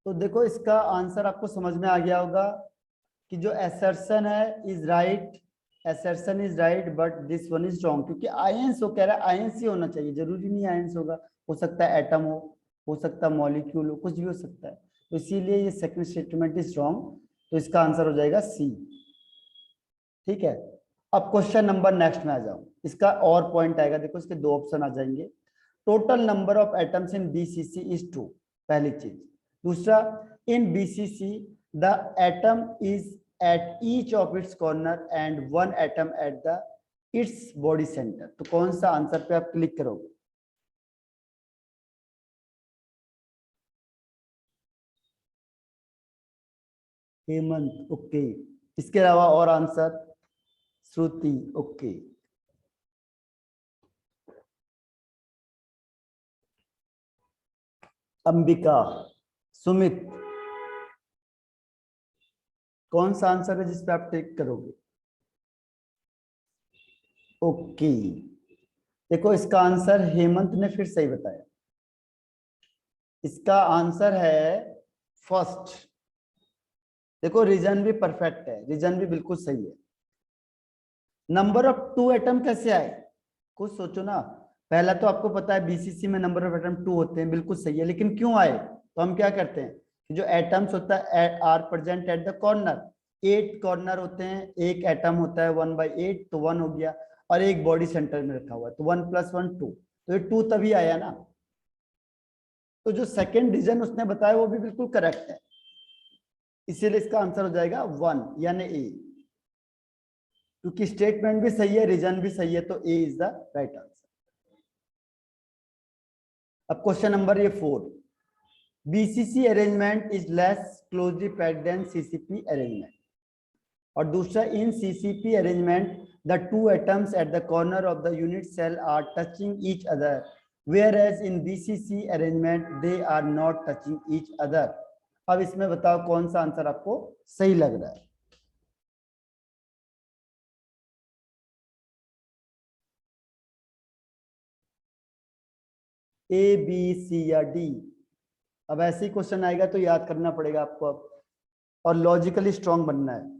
तो देखो इसका आंसर आपको समझ में आ गया होगा कि जो assertion है is right, assertion is right but this one is wrong, क्योंकि आयंस वो कह रहा है आयंस ही होना चाहिए, जरूरी नहीं आयंस होगा, हो सकता है एटम हो सकता है मॉलिक्यूल हो, कुछ भी हो सकता है। तो इसीलिए ये सेकंड स्टेटमेंट इज रॉन्ग, तो इसका आंसर हो जाएगा सी। ठीक है, अब क्वेश्चन नंबर नेक्स्ट में आ जाओ, इसका और पॉइंट आएगा। देखो इसके दो ऑप्शन आ जाएंगे। Total number of atoms in BCC is 2, पहली चीज। दूसरा, in BCC the atom is at each of its corner and one atom at the its body centre. तो कौन सा आंसर पे आप क्लिक करोगे? हेमंत ओके, इसके अलावा और आंसर? श्रुति ओके, अंबिका, सुमित, कौन सा आंसर है जिस पे आप टिक करोगे? ओके, देखो इसका आंसर हेमंत ने फिर सही बताया, इसका आंसर है फर्स्ट। देखो रीजन भी परफेक्ट है, रीजन भी बिल्कुल सही है। नंबर ऑफ 2 एटम कैसे आए? कुछ सोचो ना। पहला तो आपको पता है बीसीसी में नंबर ऑफ एटम 2 होते हैं, बिल्कुल सही है, लेकिन क्यों आए? तो हम क्या करते हैं कि जो एटम्स होता है are present at the corner, 8 corner होते हैं, एक एटम होता है 1/8, तो 1 हो गया, और एक बॉडी सेंटर में रखा हुआ है, तो 1 + 1 2, तो ये 2 तभी आया ना। तो जो सेकेंड रीजन उसने बताया वो भी बिल्कुल करेक्ट है, इसीलिए इसका आंसर हो जाएगा 1 यानी ए, क्योंकि स्टेटमेंट भी सही है, रीजन भी सही है, तो A is the right answer. अब क्वेश्चन नंबर ये 4, BCC arrangement is less closely packed than CCP arrangement. और दूसरा, in CCP arrangement the 2 atoms at the corner of the unit cell are touching each other, whereas in BCC arrangement they are not touching each other। अब इसमें बताओ कौन सा answer आपको सही लग रहा है? ए, बी, सी या डी? अब ऐसे ही क्वेश्चन आएगा तो याद करना पड़ेगा आपको अब, और लॉजिकली स्ट्रांग बनना है।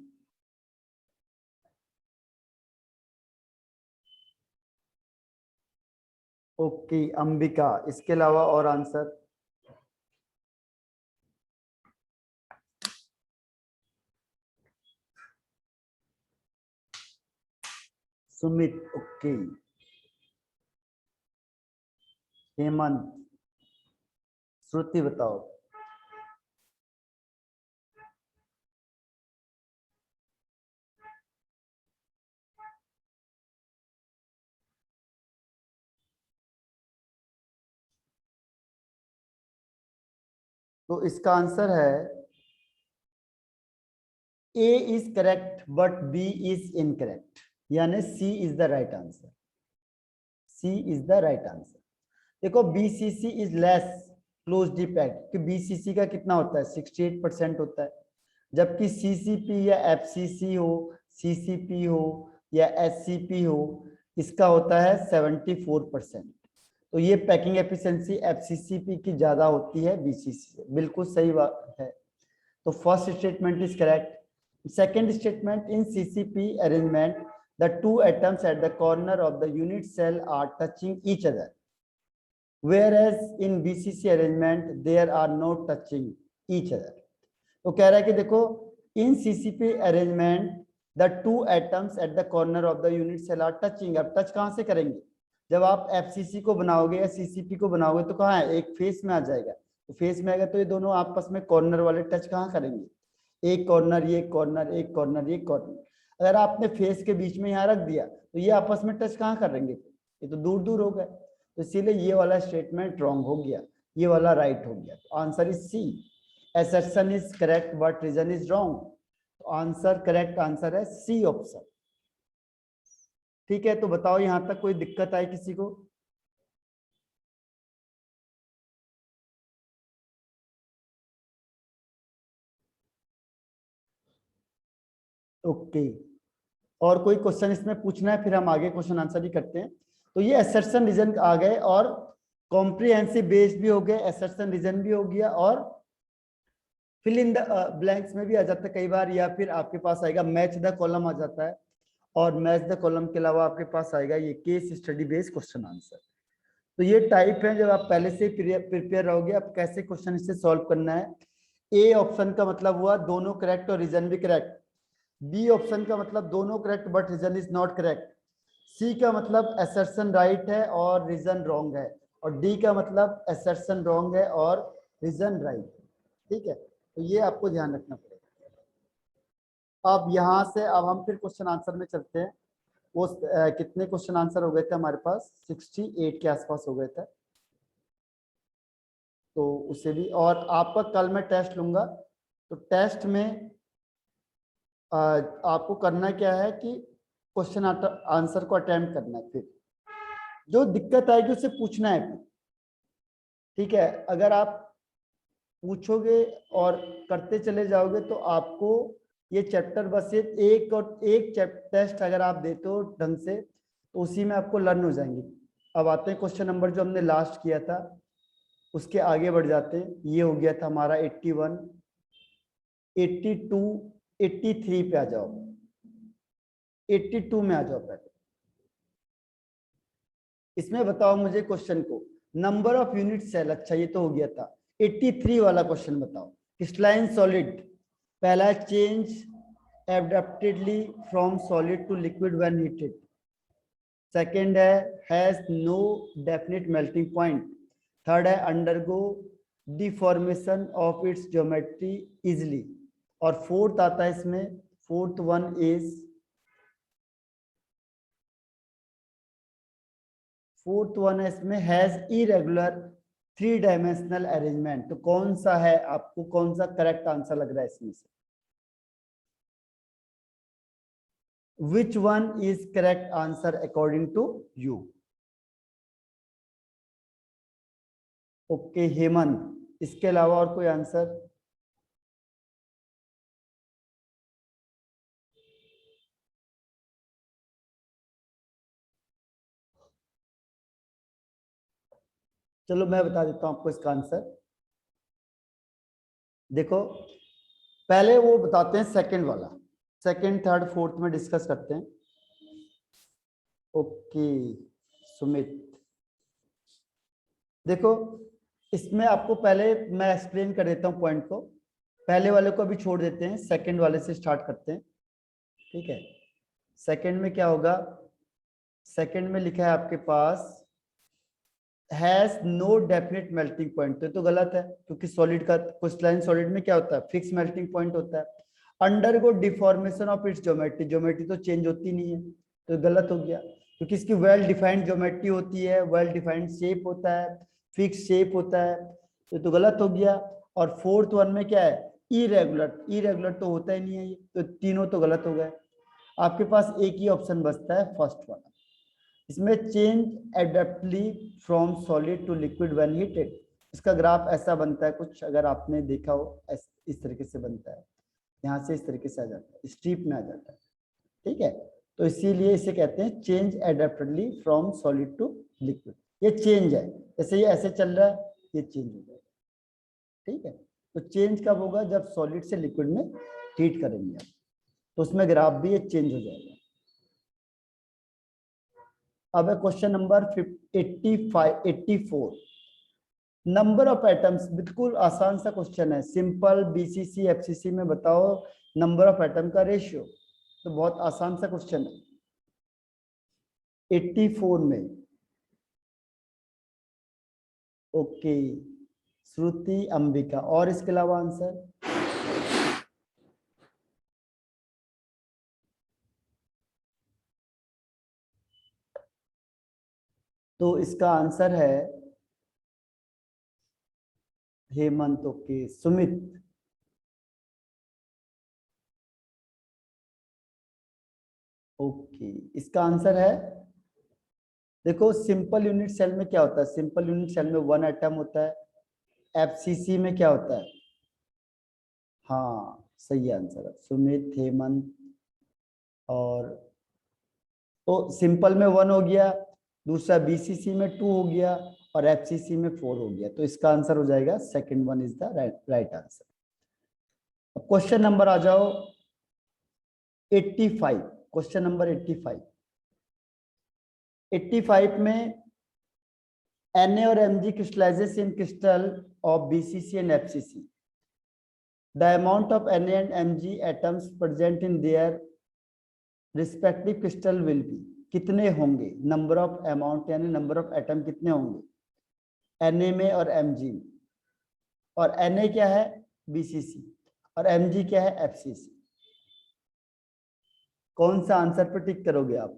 ओके अंबिका, इसके अलावा और आंसर? सुमित ओके, हेमंत, श्रुति बताओ। तो इसका आंसर है A is correct but B is incorrect, यानी C is the right answer. C is the right answer. देखो BCC is less closely packed, कि बीसीसी का कितना होता है 68% होता है, जबकि सीसीपी या एफसीसी हो, सीसीपी हो या एससीपी हो, इसका होता है 74%। तो ये पैकिंग एफिशिएंसी एफसीसीपी की ज्यादा होती है बीसीसी से, बिल्कुल सही बात है। तो first statement is correct. Second statement, in CCP arrangement the 2 atoms at the corner of the unit cell are touching each other, whereas in BCC arrangement there are no touching each other। तो कह रहा है कि देखो इन CCP arrangement the 2 atoms at the corner of the unit cell are touching। अब touch कहाँ से करेंगे? जब आप FCC को बनाओगे या CCP को बनाओगे तो कहाँ है, एक फेस में आ जाएगा, तो फेस में आएगा तो ये दोनों आपस में कॉर्नर वाले टच कहाँ करेंगे? एक कॉर्नर ये कॉर्नर, एक कॉर्नर ये कॉर्नर। अगर आपने फेस के बीच में यहाँ रख दिया तो ये आपस में टच कहाँ करेंगे? ये तो दूर दूर हो गए, तो इसीलिए ये वाला स्टेटमेंट रॉन्ग हो गया, ये वाला राइट हो गया। तो answer is C, assertion is correct but reason is wrong. तो आंसर करेक्ट आंसर है सी ऑप्शन। ठीक है, तो बताओ यहां तक कोई दिक्कत आई किसी को? ओके, और कोई क्वेश्चन इसमें पूछना है, फिर हम आगे क्वेश्चन आंसर भी करते हैं। तो ये assertion रीजन आ गए, और कॉम्प्रिहेंसिव बेस्ड भी हो गए, assertion रीजन भी हो गया, और फिल इन द ब्लैंक्स में भी आ जाता है कई बार, या फिर आपके पास आएगा मैच द कॉलम आ जाता है, और मैच द कॉलम के अलावा आपके पास आएगा ये case study based question answer. तो ये टाइप है जब आप पहले से प्रिपेयर रहोगे आप कैसे क्वेश्चन इससे सॉल्व करना है। ए ऑप्शन का मतलब हुआ दोनों करेक्ट और रीजन भी करेक्ट। बी ऑप्शन का मतलब दोनों correct but reason is not correct. C का मतलब असर्शन राइट है और रीजन रॉन्ग है। और डी का मतलब असर्शन रॉन्ग है और रीजन राइट। ठीक है, तो ये आपको ध्यान रखना पड़ेगा। अब यहाँ से अब हम फिर क्वेश्चन आंसर में चलते हैं। वो कितने क्वेश्चन आंसर हो गए थे हमारे पास, 68 के आसपास हो गए थे। तो उसे भी, और आपका कल मैं टेस्ट लूंगा, तो टेस्ट में आपको करना क्या है कि क्वेश्चन आंसर को अटेम्प्ट करना है, फिर जो दिक्कत आएगी उससे पूछना है फिर। ठीक है, अगर आप पूछोगे और करते चले जाओगे तो आपको ये चैप्टर बस एक और एक टेस्ट अगर आप देते हो ढंग से तो उसी में आपको लर्न हो जाएंगे। अब आते हैं क्वेश्चन नंबर जो हमने लास्ट किया था उसके आगे बढ़ जाते हैं। ये हो गया था हमारा 81, 82, 83 पे आ जाओ। 82 में आ जाओ पहले। इसमें बताओ मुझे क्वेश्चन को, नंबर ऑफ यूनिट सेल, अच्छा ये तो हो गया था। 83 वाला क्वेश्चन बताओ, क्रिस्टलाइन सॉलिड, पहला change adaptedly from solid to liquid when heated. Second है has no definite melting point. Third है undergo deformation of its geometry easily. और फोर्थ आता है इसमें, fourth one is, fourth one है इसमें हैज इरेगुलर 3 डायमेंशनल अरेंजमेंट। तो कौन सा है, आपको कौन सा करेक्ट आंसर लग रहा है इसमें से? Which one is correct answer according to you? Okay Hemant, इसके अलावा और कोई आंसर? चलो मैं बता देता हूं आपको इसका आंसर। देखो पहले वो बताते हैं सेकंड वाला, सेकंड थर्ड फोर्थ में डिस्कस करते हैं। ओके सुमित, देखो इसमें आपको पहले मैं एक्सप्लेन कर देता हूं पॉइंट को। पहले वाले को अभी छोड़ देते हैं, सेकंड वाले से स्टार्ट करते हैं। ठीक है, सेकंड में क्या होगा? सेकंड में लिखा है आपके पास has no definite melting point. तो गलत है क्योंकि सॉलिड का, क्रिस्टलाइन सॉलिड में क्या होता है, फिक्स मेल्टिंग पॉइंट होता है। Undergo deformation of its geometry, geometry तो चेंज होती नहीं है, तो गलत हो गया क्योंकि इसकी वेल डिफाइंड ज्योमेट्री होती है, वेल डिफाइंड शेप होता है, फिक्स शेप होता है, तो गलत हो गया। और फोर्थ वन में क्या है, इरेगुलर, इरेगुलर तो होता ही नहीं है ये, तो तीनों तो गलत हो गए। आपके पास एक ही ऑप्शन बचता है फर्स्ट वाला। इसमें change adeptly from solid to liquid when heated, इसका ग्राफ ऐसा बनता है कुछ, अगर आपने देखा हो इस तरीके से बनता है, यहाँ से इस तरीके से आ जाता है, स्ट्रीप में आ जाता है। ठीक है, तो इसीलिए इसे कहते हैं change adeptly from solid to liquid. ये चेंज है, जैसे ये ऐसे चल रहा है ये चेंज हो जाएगा। ठीक है, तो चेंज कब होगा, जब सॉलिड से लिक्विड में हीट करेंगे आप, तो उसमें ग्राफ भी ये चेंज हो जाएगा। अब है question number 84, number of atoms. बिल्कुल आसान सा क्वेश्चन है, सिंपल बीसीसी एफसीसी में बताओ नंबर ऑफ एटम का रेशियो। तो बहुत आसान सा क्वेश्चन है 84 में। ओके श्रुति अंबिका, और इसके अलावा आंसर? तो इसका आंसर है हेमंत। ओके सुमित, ओके इसका आंसर है, देखो सिंपल यूनिट सेल में क्या होता है, सिंपल यूनिट सेल में 1 एटम होता है। एफसीसी में क्या होता है? हाँ सही आंसर है सुमित, हेमंत। और तो सिंपल में 1 हो गया, दूसरा बीसीसी में 2 हो गया, और एफसीसी में 4 हो गया। तो इसका आंसर हो जाएगा second one is the right answer. Question number आ जाओ 85, क्वेश्चन नंबर 85। 85 में Na और Mg crystallizes in crystal of BCC and FCC. The amount of Na and Mg atoms present in their respective crystal will be, कितने होंगे, number of amount यानी number of atom कितने होंगे Na में और Mg में, और Na क्या है BCC और Mg क्या है FCC। कौन सा आंसर पर टिक करोगे आप?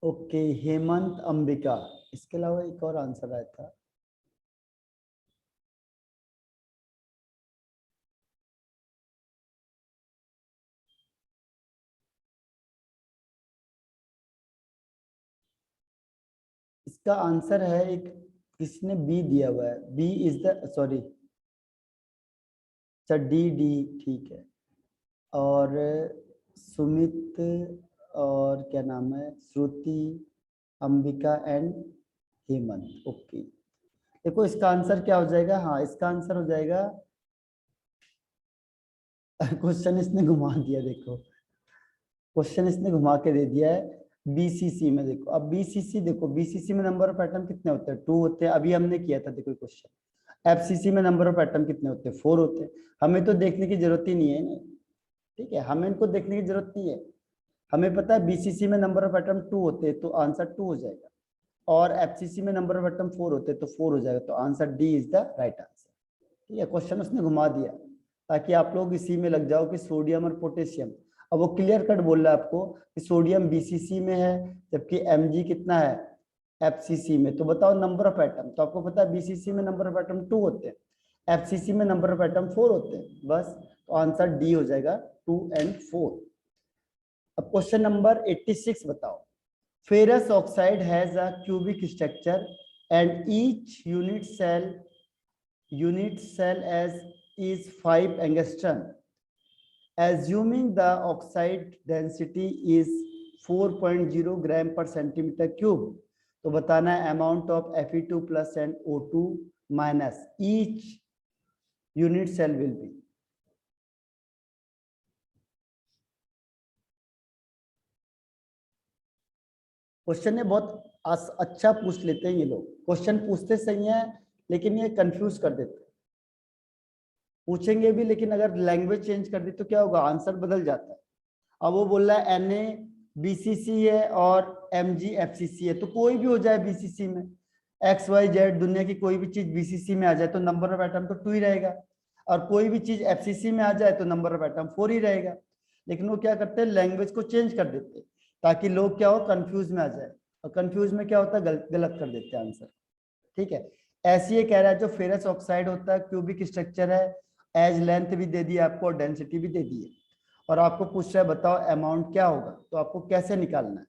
ओके, हेमंत अंबिका। इसके अलावा एक और आंसर आया था, इसका आंसर है एक, किसने बी दिया हुआ है, बी इज द, सॉरी, अच्छा डी डी ठीक है। और सुमित और क्या नाम है, श्रुति, अंबिका एंड हेमंत। ओके, देखो इसका आंसर क्या हो जाएगा, हाँ इसका आंसर हो जाएगा, क्वेश्चन इसने घुमा दिया, देखो क्वेश्चन इसने घुमा के दे दिया है बीसीसी में। देखो अब बीसीसी, देखो बीसीसी में नंबर ऑफ एटम कितने होते हैं, 2 होते हैं, अभी हमने किया था देखो क्वेश्चन। एफसीसी में नंबर ऑफ एटम कितने होते हैं, 4 होते हैं। हमें तो देखने की जरूरत ही नहीं है, ठीक है, हमें इनको देखने की जरूरत नहीं है। हमें पता है बीसीसी में नंबर ऑफ एटम 2 होते हैं, तो आंसर 2 हो जाएगा, और एफसीसी में नंबर ऑफ एटम 4 होते हैं, तो 4 हो जाएगा, तो answer D is the right answer. ठीक है, क्वेश्चन उसने घुमा दिया ताकि आप लोग इसी में लग जाओ कि सोडियम और पोटेशियम। अब वो क्लियर कट बोल रहा है आपको कि सोडियम बीसीसी में है जबकि Mg कितना है एफसीसी में, तो बताओ नंबर ऑफ एटम। तो आपको पता है बीसीसी में नंबर ऑफ एटम 2 होते हैं, एफसीसी में नंबर ऑफ एटम 4 होते हैं, बस, तो आंसर डी हो जाएगा 2 and 4। अब क्वेश्चन नंबर 86 बताओ। Ferrous oxide has a cubic structure and each unit cell as is 5 angstrom. Assuming the oxide density is 4.0 gram per centimeter cube, तो बताना है amount of Fe2 plus and O2 minus each unit cell will be। Question ये बहुत अच्छा पूछ लेते हैं ये लोग, क्वेश्चन पूछते सही है लेकिन ये कंफ्यूज कर देते हैं। पूछेंगे भी लेकिन अगर लैंग्वेज चेंज कर दी तो क्या होगा, आंसर बदल जाता है। अब वो बोल रहा है Na बीसीसी है और Mg एफसीसी है, तो कोई भी हो जाए बीसीसी में, XYZ दुनिया की कोई भी चीज बीसीसी में आ जाए तो नंबर ऑफ एटम तो 2 ही रहेगा, और कोई भी चीज एफसीसी में आ जाए तो नंबर ऑफ एटम 4 ही रहेगा। लेकिन वो क्या करते हैं, लैंग्वेज को चेंज कर देते हैं ताकि लोग क्या हो, कंफ्यूज में आ जाए, और कंफ्यूज में क्या होता है, गलत कर देते हैं आंसर। ठीक है, ऐसे ये कह रहा है जो फेरस ऑक्साइड होता है क्यूबिक स्ट्रक्चर है, एज लेंथ भी दे दी आपको और डेंसिटी भी दे दी है, और आपको पूछ रहा है बताओ अमाउंट क्या होगा, तो आपको कैसे निकालना है।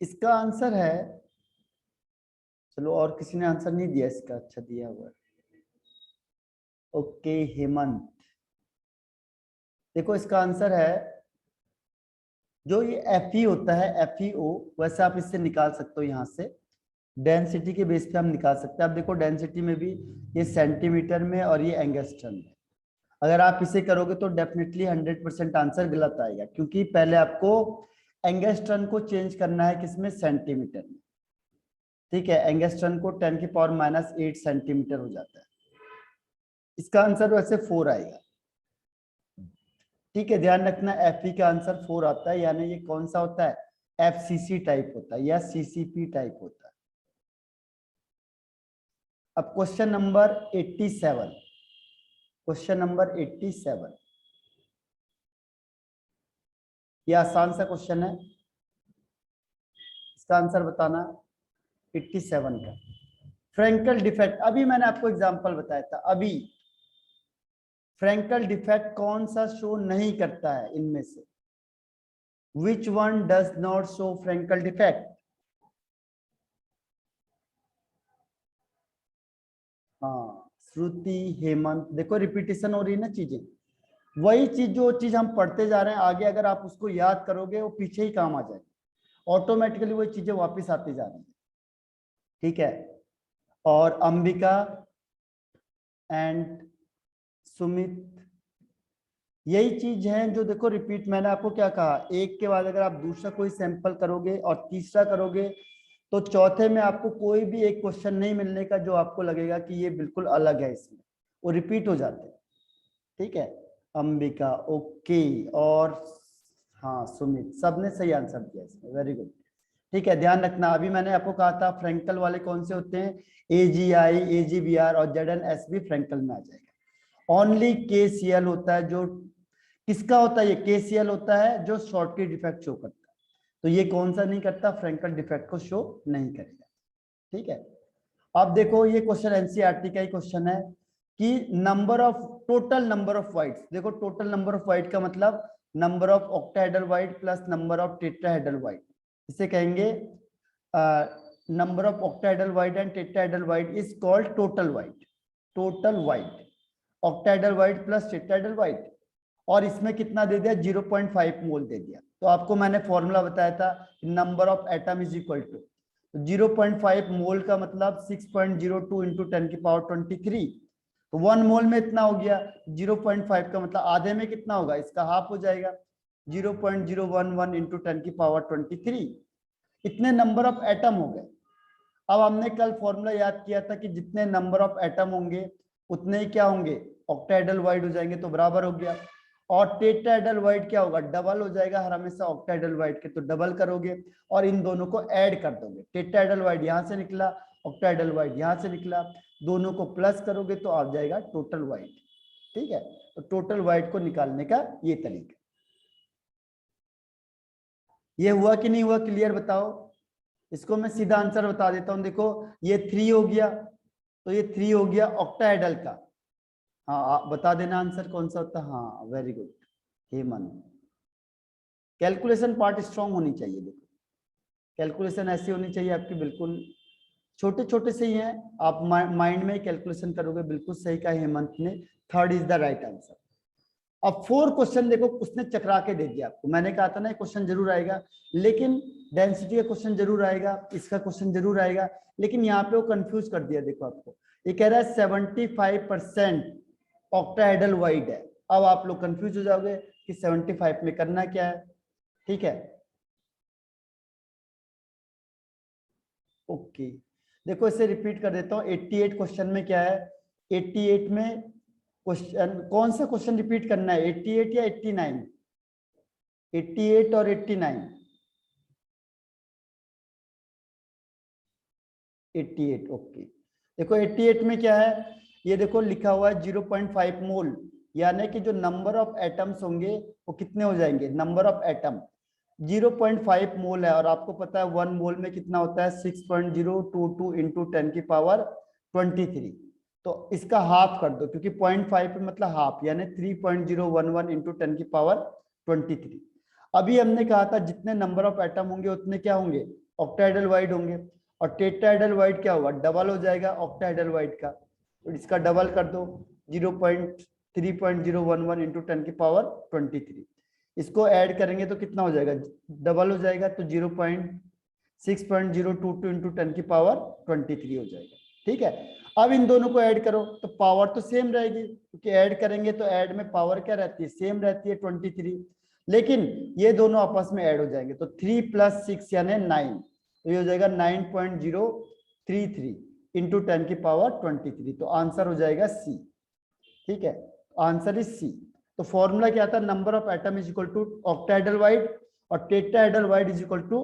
इसका आंसर है, चलो और किसी ने आंसर नहीं दिया इसका, अच्छा दिया हुआ है, ओके हेमंत। देखो इसका आंसर है, जो ये Fe होता है FeO, वैसे आप इससे निकाल सकते हो, यहाँ से डेंसिटी के बेस पे हम निकाल सकते हैं। अब देखो डेंसिटी में भी ये सेंटीमीटर में और ये एंगस्ट्रम में, अगर आप इसे करोगे तो डेफिनेटली 100% आंसर गलत आएगा, क्योंकि पहले आपको एंगस्ट्रम को चेंज करना है किसमें, सेंटीमीटर में। ठीक है, एंगस्ट्रम को 10⁻⁸ सेंटीमीटर हो जाता है। इसका आंसर वैसे 4 आएगा। ठीक है, ध्यान रखना Fe का आंसर 4 आता है, यानी ये कौन सा होता है, FCC टाइप होता है या CCP टाइप होता है। अब क्वेश्चन नंबर 87, क्वेश्चन नंबर 87, ये आसान सा क्वेश्चन है, इसका आंसर बताना। 87 का। फ्रैंकल डिफेक्ट अभी मैंने आपको एग्जांपल बताया था, अभी फ्रैंकल डिफेक्ट कौन सा शो नहीं करता है इनमें से? Which one does not show Frenkel defect? हाँ, श्रुति, हेमंत, देखो रिपीटेशन हो रही है ना चीजें, वही चीज जो चीज हम पढ़ते जा रहे हैं आगे, अगर आप उसको याद करोगे वो पीछे ही काम आ जाएगा, ऑटोमेटिकली वही चीजें वापस आती जा रही है। ठीक है, और अंबिका एंड सुमित, यही चीज है जो देखो रिपीट, मैंने आपको क्या कहा, एक के बाद अगर आप दूसरा कोई सैंपल करोगे और तीसरा करोगे तो चौथे में आपको कोई भी एक क्वेश्चन नहीं मिलने का जो आपको लगेगा कि ये बिल्कुल अलग है, इसमें वो रिपीट हो जाते हैं। ठीक है, अंबिका ओके, और हाँ सुमित, सबने सही आंसर दिया इसमें, वेरी गुड। ठीक है, ध्यान रखना, अभी मैंने आपको कहा था फ्रैंकल वाले कौन से होते हैं, AGI, AGBR और ZNS भी फ्रैंकल में आ जाएगा। ओनली KCL होता है, जो किसका होता है, ये KCL होता है जो शॉर्टकट डिफेक्ट शो करता है, तो ये कौन सा नहीं करता, फ्रैंकल डिफेक्ट को शो नहीं करेगा। ठीक है, अब देखो ये क्वेश्चन NCERT का ही क्वेश्चन है कि number of, total number of whites, देखो टोटल नंबर ऑफ वाइट का मतलब number of octahedral white plus number of tetrahedral white, इसे कहेंगे number of octahedral white and tetrahedral void is called total void. Total white, octahedral white plus tetrahedral white, और इसमें कितना दे दिया, 0.5 मोल दे दिया। तो आपको मैंने फॉर्मूला बताया था, number of atom is equal to 0.5 mole का मतलब 6.02 इंटू 10 की पावर 23, तो 1 मोल में इतना हो गया, 0.5 का मतलब आधे में कितना होगा, इसका हाफ हो जाएगा, 0.011 इंटू 10 की पावर 23, इतने नंबर ऑफ एटम हो गए। अब हमने कल फॉर्मूला याद किया था कि जितने नंबर ऑफ एटम होंगे उतने ही क्या होंगे, ऑक्टाहेड्रल वाइट हो जाएंगे, तो बराबर हो गया। और टेट्राहेड्रल वाइट क्या होगा, डबल हो जाएगा हर हमेशा ऑक्टाहेड्रल वाइट के, तो डबल करोगे और इन दोनों को ऐड कर दोगे, टेट्राहेड्रल वाइट यहाँ से निकला, ऑक्टाहेड्रल वाइट यहाँ से निकला, दोनों को प्लस करोगे तो आ जाएगा टोटल वाइट। ठीक है, तो टोटल वाइट को निकालने का ये तरीका, ये हुआ कि नहीं हुआ, क्लियर बताओ? इसको मैं सीधा आंसर बता देता हूं, देखो ये 3 हो गया, तो ये 3 हो गया ऑक्टाहेड्रल का। हाँ आप बता देना आंसर कौन सा होता है, हाँ very good Hemant. Calculation part strong होनी चाहिए, देखो कैलकुलेशन ऐसी होनी चाहिए आपकी, बिल्कुल छोटे छोटे से ही हैं, आप माइंड में कैलकुलेशन करोगे, बिल्कुल सही कहा हेमंत ने, third is the right answer. अब 4 क्वेश्चन देखो उसने चकरा के दे दिया आपको, मैंने कहा था ना क्वेश्चन जरूर आएगा, लेकिन डेंसिटी का क्वेश्चन जरूर आएगा, इसका क्वेश्चन जरूर आएगा, लेकिन यहाँ पे वो कंफ्यूज कर दिया। देखो आपको ये कह रहा है 75% ऑक्टाहेड्रल वाइट है, अब आप लोग कंफ्यूज हो जाओगे कि 75 में करना क्या है। ठीक है, ओके, देखो इसे रिपीट कर देता हूँ, 88 क्वेश्चन में क्या है, 88 में क्वेश्चन, कौन सा क्वेश्चन रिपीट करना है, 88 या 89? 88 और 89? 88, ओके। देखो 88 में क्या है, ये देखो लिखा हुआ है 0.5 मोल, यानी कि जो नंबर ऑफ एटम्स होंगे वो कितने हो जाएंगे, नंबर ऑफ एटम 0.5 मोल है, और आपको पता है 1 मोल में कितना होता है, 6.022 इंटू 10 की पावर 23, तो इसका हाफ कर दो, क्योंकि 0.5 पे मतलब हाफ, यानी 3.011 इंटू 10 की पावर 23। अभी हमने कहा था जितने नंबर ऑफ एटम होंगे उतने क्या होंगे, ऑक्टाहेड्रल वाइट होंगे, और टेट्राहेड्रल वाइट क्या होगा, डबल हो जाएगा ऑक्टाहेड्रल वाइट का, तो इसका डबल कर दो, 3.011 इंटू 10 की पावर 23, इसको ऐड करेंगे तो कितना हो जाएगा, डबल हो जाएगा, तो 0.6.022 इंटू 10 की पावर 23 हो जाएगा। ठीक है, अब इन दोनों को ऐड करो तो पावर तो सेम रहेगी, क्योंकि ऐड करेंगे तो ऐड में पावर क्या रहती है, सेम रहती है 23, लेकिन ये दोनों आपस में ऐड हो जाएंगे, तो 3 + 6 यानी 9, तो ये हो जाएगा 9.033 इंटू 10 की पावर 23, तो आंसर हो जाएगा सी। ठीक है, आंसर इज सी। तो फॉर्मूला क्या था, number of atom is equal to octahedral void, और tetrahedral void is equal to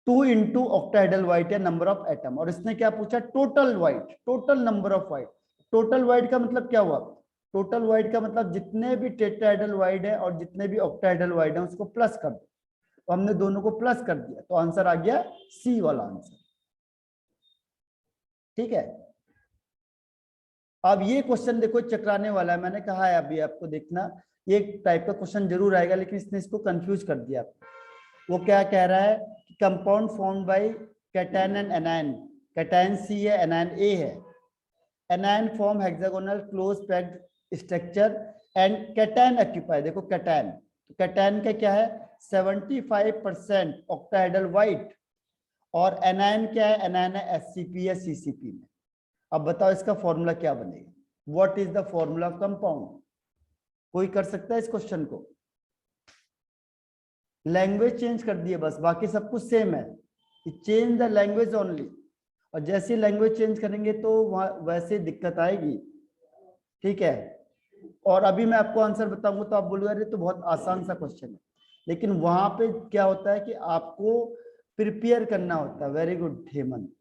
2 into octahedral void या नंबर ऑफ एटम, और इसने क्या पूछा, total void, total number of void. Total void का मतलब क्या हुआ, टोटल वाइट का मतलब जितने भी टेट्राहेड्रल वाइट है और जितने भी ऑक्टाहेड्रल वाइट है उसको प्लस कर दो, तो हमने दोनों को प्लस कर दिया, तो आंसर आ गया सी वाला आंसर। ठीक है। अब ये क्वेश्चन देखो चकराने वाला है, मैंने कहा है अभी आपको देखना, ये टाइप का क्वेश्चन जरूर आएगा, लेकिन इसने इसको कंफ्यूज कर दिया। वो क्या कह रहा है कि compound formed by cation and anion, cation C है, एनायन ए है, anion form hexagonal close packed structure and cation occupy, देखो कैटायन, तो कैटायन का क्या है 75% ऑक्टाहेड्रल वाइट, और एनायन क्या है, एनायन है एससीपी या सीसीपी में। अब बताओ इसका फॉर्मूला क्या बनेगा, what is the formula of compound? कोई कर सकता है इस क्वेश्चन को? लैंग्वेज चेंज कर दिए बस, बाकी सब कुछ सेम है, चेंज द लैंग्वेज ओनली, और जैसी लैंग्वेज चेंज करेंगे तो वैसे दिक्कत आएगी, ठीक है। और अभी मैं आपको आंसर बताऊंगा तो आप बोलोगे अरे तो बहुत आसान सा क्वेश्चन है, लेकिन वहां पे क्या होता है कि आपको प्रिपेयर करना होता है। वेरी गुड हेमंत,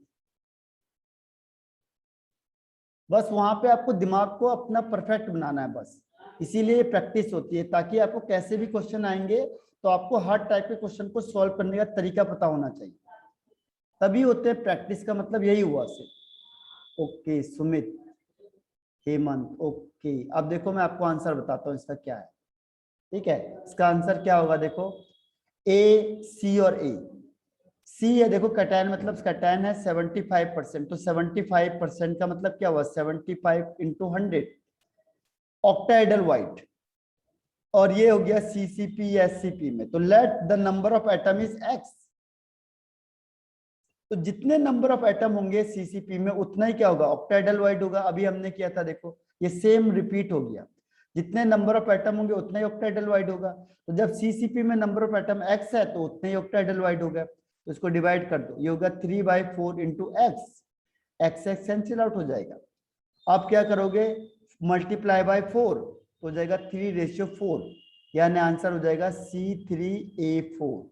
बस वहां पे आपको दिमाग को अपना परफेक्ट बनाना है बस, इसीलिए प्रैक्टिस होती है, ताकि आपको कैसे भी क्वेश्चन आएंगे तो आपको हर टाइप के क्वेश्चन को सॉल्व करने का तरीका पता होना चाहिए, तभी होते हैं प्रैक्टिस का मतलब यही हुआ सिर्फ। Okay Sumit, Hemant, okay. अब देखो मैं आपको आंसर बताता हूँ इसका क्या है, ठीक है। इसका आंसर क्या होगा, देखो ए, सी और ए। सी है, देखो कैटायन मतलब कैटायन है 75%, तो 75% का मतलब क्या हुआ 75 इंटू 100 ऑक्टाहेड्रल वाइट, और ये हो गया सीसीपी एससीपी में, तो let the number of atom is x, तो जितने नंबर ऑफ एटम होंगे सीसीपी में उतना ही क्या होगा ऑक्टाहेड्रल वाइट होगा। अभी हमने किया था देखो, ये सेम रिपीट हो गया, जितने नंबर ऑफ एटम होंगे उतना ही ऑक्टाहेड्रल वाइट होगा, तो जब सीसीपी में नंबर ऑफ एटम एक्स है तो उतने ही ऑक्टाहेड्रल वाइट होगा, तो इसको डिवाइड कर दो, ये होगा 3/4 into x, x x cancel out हो जाएगा। आप क्या करोगे मल्टीप्लाई बाय 4 तो हो जाएगा 3/4, यानी आंसर हो जाएगा C3A4,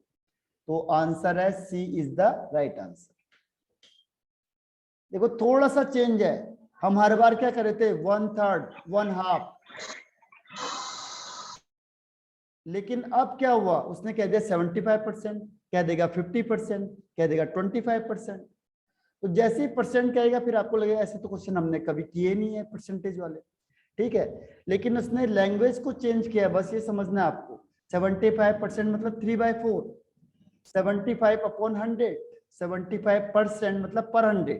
तो आंसर है सी इज द राइट आंसर। देखो थोड़ा सा चेंज है, हम हर बार क्या कर रहे थे 1/3 1/2, लेकिन अब क्या हुआ उसने कह दिया 75%, कह देगा 50%, कह देगा 25%, तो जैसे ही परसेंट कहेगा फिर आपको लगेगा ऐसे तो क्वेश्चन हमने कभी किए नहीं है परसेंटेज वाले, ठीक है। लेकिन उसने लैंग्वेज को चेंज किया, बस ये समझना है आपको। 75% मतलब 3/4, 75/100, 75% मतलब पर 100,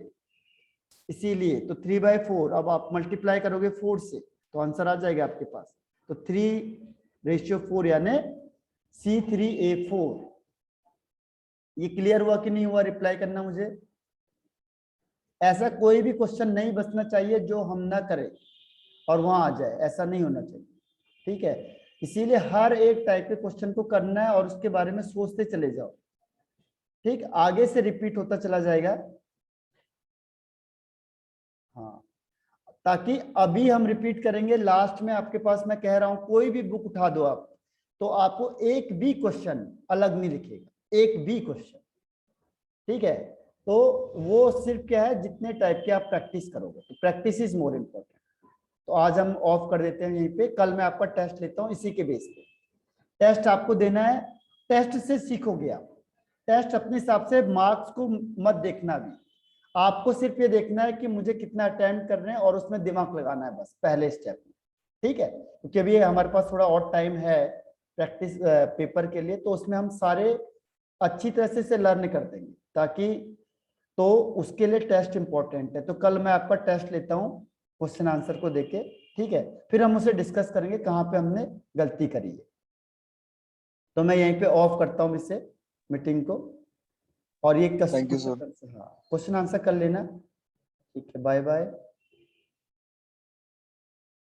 इसीलिए तो 3/4। अब आप मल्टीप्लाई करोगे 4 से तो आंसर आ जाएगा आपके पास, तो 3/4 यानी C3A4। ये क्लियर हुआ कि नहीं हुआ, रिप्लाई करना मुझे। ऐसा कोई भी क्वेश्चन नहीं बचना चाहिए जो हम ना करें और वहां आ जाए, ऐसा नहीं होना चाहिए, ठीक है। इसीलिए हर एक टाइप के क्वेश्चन को करना है और उसके बारे में सोचते चले जाओ, ठीक, आगे से रिपीट होता चला जाएगा। हाँ, ताकि अभी हम रिपीट करेंगे, लास्ट में आपके पास मैं कह रहा हूं कोई भी बुक उठा दो आप, तो आपको एक भी क्वेश्चन अलग नहीं लिखेगा, एक भी क्वेश्चन, ठीक है। तो वो सिर्फ क्या है जितने टाइप के आप प्रैक्टिस करोगे, तो प्रैक्टिस इज मोर इम्पोर्टेंट। तो आज हम ऑफ कर देते हैं यहीं पे, कल मैं आपका टेस्ट लेता हूं इसी के बेस पे। टेस्ट आपको देना है, टेस्ट से सीखोगे आप, टेस्ट अपने हिसाब से मार्क्स को मत देखना भी, आपको सिर्फ ये देखना है कि मुझे कितना अटेम्प्ट कर रहे हैं और उसमें दिमाग लगाना है बस पहले स्टेप में, ठीक है। क्योंकि अभी हमारे पास थोड़ा और टाइम है प्रैक्टिस पेपर के लिए, तो उसमें हम सारे अच्छी तरह से लर्न कर देंगे, ताकि तो उसके लिए टेस्ट इंपॉर्टेंट है। तो कल मैं आपका टेस्ट लेता हूँ क्वेश्चन आंसर को देके, ठीक है, फिर हम उसे डिस्कस करेंगे कहाँ पे हमने गलती करी है। तो मैं यहीं पे ऑफ करता हूँ इससे मीटिंग को, और ये thank you sir. Question answer कर लेना, ठीक है, बाय बाय।